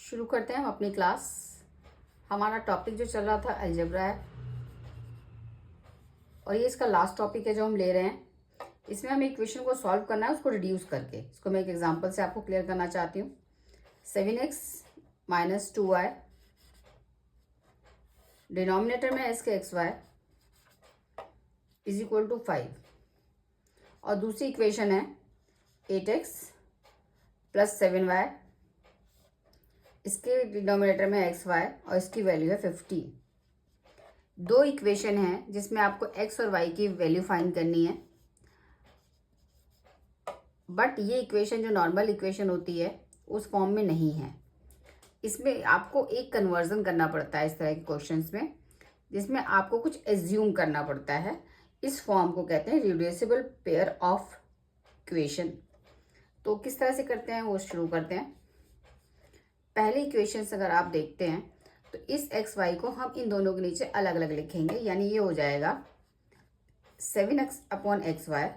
शुरू करते हैं हम अपनी क्लास। हमारा टॉपिक जो चल रहा था अलजेब्रा है और ये इसका लास्ट टॉपिक है जो हम ले रहे हैं। इसमें हमें इक्वेशन को सॉल्व करना है, उसको रिड्यूस करके। इसको मैं एक एग्जांपल से आपको क्लियर करना चाहती हूँ। 7x - 2y, डिनोमिनेटर में s के xy = 5 और दूसरी इक्वेशन है 8x + 7y, इसके डिनोमिनेटर में xy और इसकी वैल्यू है 50। दो इक्वेशन है जिसमें आपको x और y की वैल्यू फाइंड करनी है, बट ये इक्वेशन जो नॉर्मल इक्वेशन होती है उस फॉर्म में नहीं है। इसमें आपको एक कन्वर्जन करना पड़ता है इस तरह के क्वेश्चंस में, जिसमें आपको कुछ एज्यूम करना पड़ता है। इस फॉर्म को कहते हैं रिड्यूसिबल पेयर ऑफ इक्वेशन। तो किस तरह से करते हैं वो शुरू करते हैं। पहले इक्वेशन अगर आप देखते हैं तो इस एक्स वाई को हम इन दोनों के नीचे अलग अलग लिखेंगे, यानी ये हो जाएगा 7x/xy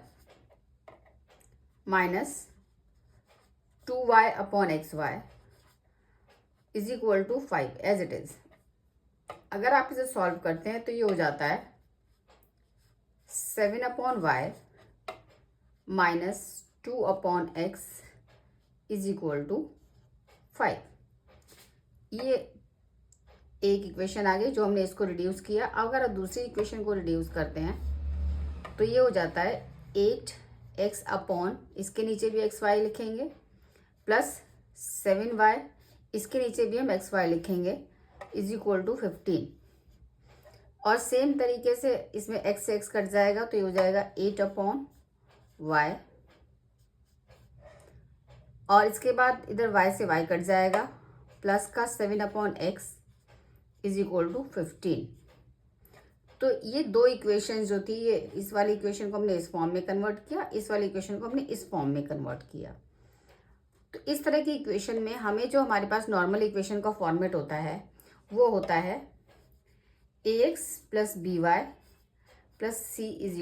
- 2y/xy = 5 as it is. अगर आप इसे सॉल्व करते हैं तो ये हो जाता है 7/y - 2/x = 5। ये एक इक्वेशन आ गई जो हमने इसको रिड्यूस किया। अगर आप दूसरी इक्वेशन को रिड्यूस करते हैं तो ये हो जाता है 8x/, इसके नीचे भी xy लिखेंगे, प्लस 7y, इसके नीचे भी हम xy लिखेंगे, = 15। और सेम तरीके से इसमें x से x कट जाएगा तो ये हो जाएगा 8/y, और इसके बाद इधर y से y कट जाएगा, प्लस का 7/x = 15। तो ये दो इक्वेशन जो थी, ये इस वाली इक्वेशन को हमने इस फॉर्म में कन्वर्ट किया, इस वाली इक्वेशन को हमने इस फॉर्म में कन्वर्ट किया। तो इस तरह की इक्वेशन में हमें जो हमारे पास नॉर्मल इक्वेशन का फॉर्मेट होता है वो होता है ax + by + c =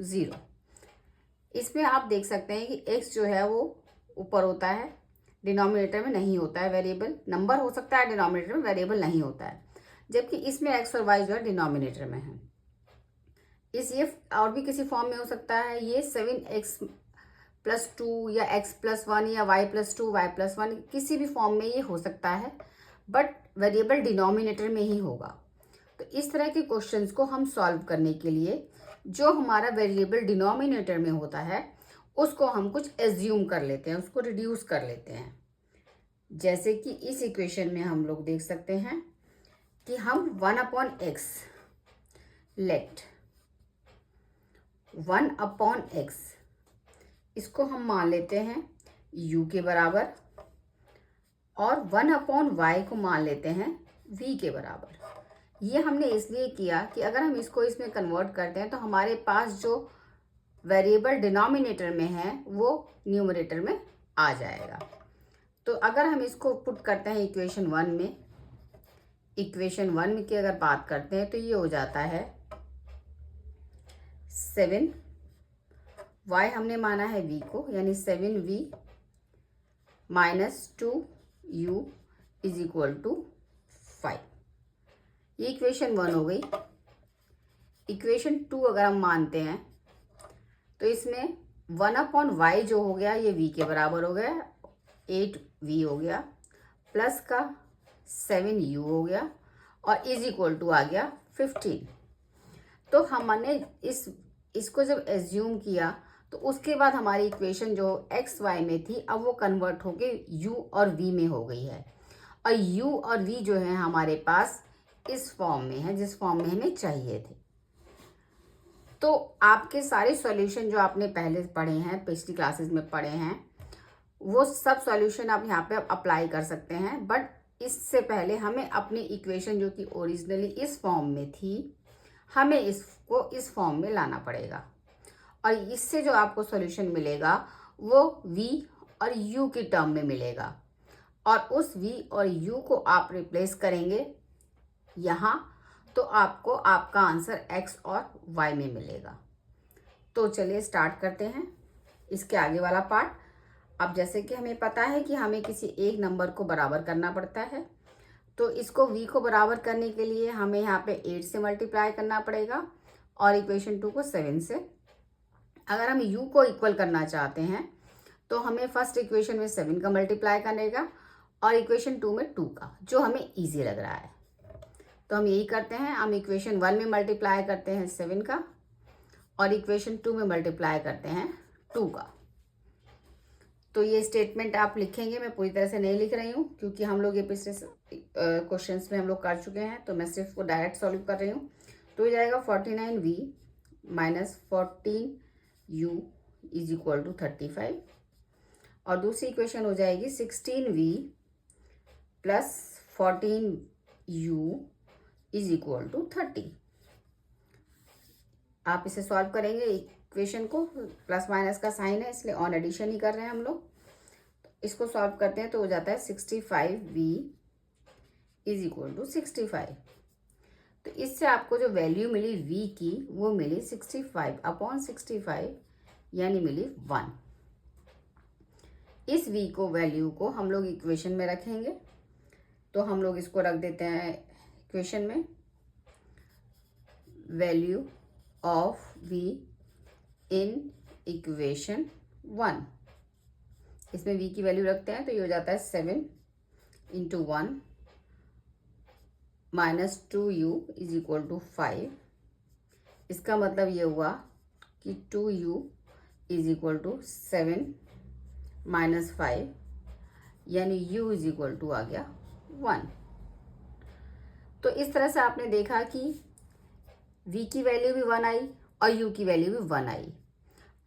0। इसमें आप देख सकते हैं कि x जो है वो ऊपर होता है, डिनोमिनेटर में नहीं होता है। वेरिएबल नंबर हो सकता है, डिनोमिनेटर में वेरिएबल नहीं होता है, जबकि इसमें x और y जो है डिनोमिनेटर में है। ये और भी किसी फॉर्म में हो सकता है। ये 7x + 2 या x + 1 या y + 2 y + 1 किसी भी फॉर्म में ये हो सकता है, बट वेरिएबल डिनोमिनेटर में ही होगा। तो इस तरह के क्वेश्चंस को हम सॉल्व करने के लिए जो हमारा वेरिएबल डिनोमिनेटर में होता है उसको हम कुछ एज्यूम कर लेते हैं, उसको रिड्यूस कर लेते हैं। जैसे कि इस इक्वेशन में हम लोग देख सकते हैं कि हम 1/x लेट 1/x इसको हम मान लेते हैं u के बराबर, और 1/y को मान लेते हैं v के बराबर। ये हमने इसलिए किया कि अगर हम इसको इसमें कन्वर्ट करते हैं तो हमारे पास जो वेरिएबल डिनोमिनेटर में है वो न्यूमरेटर में आ जाएगा। तो अगर हम इसको पुट करते हैं इक्वेशन 1 में, इक्वेशन 1 में की अगर बात करते हैं तो ये हो जाता है 7y हमने माना है v को, यानी 7v - 2u = 5। ये इक्वेशन 1 हो गई। इक्वेशन 2 अगर हम मानते हैं तो इसमें 1/y जो हो गया ये v के बराबर हो गया, 8v हो गया, प्लस का 7u हो गया, और = आ गया 15। तो हमने इसको जब एज्यूम किया तो उसके बाद हमारी इक्वेशन जो एक्स वाई में थी अब वो कन्वर्ट होके u और v में हो गई है, और u और v जो है हमारे पास इस फॉर्म में है जिस फॉर्म में हमें चाहिए थे। तो आपके सारे सॉल्यूशन जो आपने पहले पढ़े हैं, पिछली क्लासेस में पढ़े हैं, वो सब सॉल्यूशन आप यहाँ पे अप्लाई कर सकते हैं। बट इससे पहले हमें अपनी इक्वेशन जो कि ओरिजिनली इस फॉर्म में थी, हमें इसको इस फॉर्म में लाना पड़ेगा, और इससे जो आपको सॉल्यूशन मिलेगा वो v और u की टर्म में मिलेगा, और उस v और u को आप रिप्लेस करेंगे यहाँ, तो आपको आपका आंसर x और y में मिलेगा। तो चलिए स्टार्ट करते हैं इसके आगे वाला पार्ट। अब जैसे कि हमें पता है कि हमें किसी एक नंबर को बराबर करना पड़ता है, तो इसको v को बराबर करने के लिए हमें यहाँ पे 8 से मल्टीप्लाई करना पड़ेगा और इक्वेशन 2 को 7 से। अगर हम u को इक्वल करना चाहते हैं तो हमें फर्स्ट इक्वेशन में 7 का मल्टीप्लाई करेगा और इक्वेशन 2 में 2 का, जो हमें ईजी लग रहा है। तो हम यही करते हैं, हम इक्वेशन 1 में मल्टीप्लाई करते हैं 7 का और इक्वेशन 2 में मल्टीप्लाई करते हैं 2 का। तो ये स्टेटमेंट आप लिखेंगे, मैं पूरी तरह से नहीं लिख रही हूँ क्योंकि हम लोग ये पिछले क्वेश्चंस में हम लोग कर चुके हैं, तो मैं सिर्फ उसको डायरेक्ट सॉल्व कर रही हूँ। तो ये जाएगा 49v minus 14u is equal to 35 और दूसरी इक्वेशन हो जाएगी 16v plus 14u is equal to 30। आप इसे सॉल्व करेंगे, इक्वेशन को प्लस माइनस का साइन है इसलिए ऑन एडिशन ही कर रहे हैं हम लोग। तो इसको सॉल्व करते हैं तो हो जाता है 65v इज इक्वल टू 65। तो इससे आपको जो वैल्यू मिली v की वो मिली 65/65 यानी मिली 1। इस v को वैल्यू को हम लोग इक्वेशन में रखेंगे, तो हम लोग इसको रख देते हैं इक्वेशन में, value of v in equation 1। इसमें v की वैल्यू रखते हैं तो ये हो जाता है 7 into 1 minus 2u is equal to 5। इसका मतलब ये हुआ कि 2u is equal to 7 minus 5 यानी u इज इक्वल टू आ गया 1। तो इस तरह से आपने देखा कि v की वैल्यू भी 1 आई और u की वैल्यू भी 1 आई,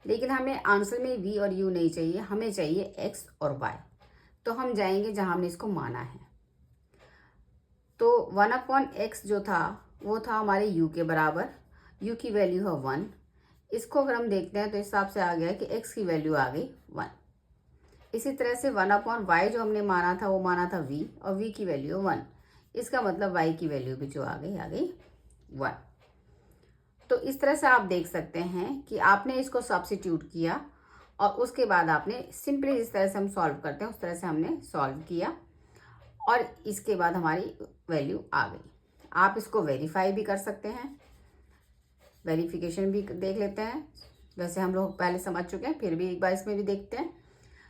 लेकिन हमें आंसर में v और u नहीं चाहिए, हमें चाहिए x और y। तो हम जाएंगे जहां हमने इसको माना है। तो 1/x जो था वो था हमारे u के बराबर, u की वैल्यू है 1। इसको अगर हम देखते हैं तो इस हिसाब से आ गया कि x की वैल्यू आ गई 1। इसी तरह से 1/y जो हमने माना था वो माना था v और v की वैल्यू 1। इसका मतलब y की वैल्यू भी जो आ गई 1। तो इस तरह से आप देख सकते हैं कि आपने इसको सब्स्टिट्यूट किया और उसके बाद आपने सिंपली जिस तरह से हम सॉल्व करते हैं उस तरह से हमने सॉल्व किया और इसके बाद हमारी वैल्यू आ गई। आप इसको वेरीफाई भी कर सकते हैं, वेरिफिकेशन भी देख लेते हैं। वैसे हम लोग पहले समझ चुके हैं, फिर भी एक बार इसमें भी देखते हैं।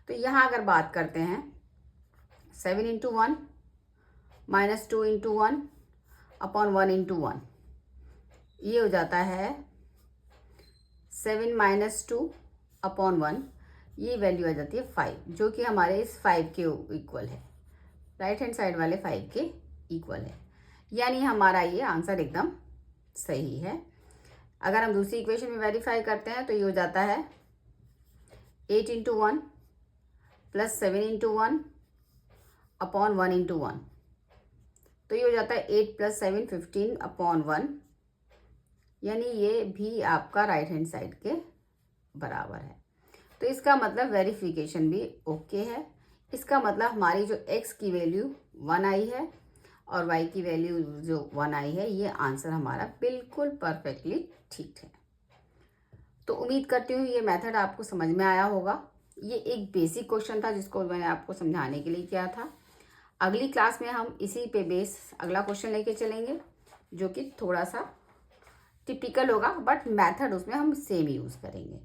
तो यहाँ अगर बात करते हैं 7 into 1 minus 2 into 1 upon 1 into 1, ये हो जाता है 7 माइनस 2 अपॉन 1, ये वैल्यू आ जाती है 5, जो कि हमारे इस 5 के इक्वल है, राइट हैंड साइड वाले 5 के इक्वल है। यानी हमारा ये आंसर एकदम सही है। अगर हम दूसरी इक्वेशन में वेरीफाई करते हैं तो ये हो जाता है 8 into 1 plus 7 into 1 upon 1 into 1, तो ये हो जाता है 8 प्लस 7 15 अपॉन 1, यानी ये भी आपका राइट हैंड साइड के बराबर है। तो इसका मतलब वेरिफिकेशन भी ओके है। इसका मतलब हमारी जो x की वैल्यू 1 आई है और y की वैल्यू जो 1 आई है, ये आंसर हमारा बिल्कुल परफेक्टली ठीक है। तो उम्मीद करती हूँ ये मेथड आपको समझ में आया होगा। ये एक बेसिक क्वेश्चन था जिसको मैंने आपको समझाने के लिए किया था। अगली क्लास में हम इसी पे बेस अगला क्वेश्चन लेके चलेंगे, जो कि थोड़ा सा टिपिकल होगा, बट मेथड उसमें हम सेम यूज़ करेंगे।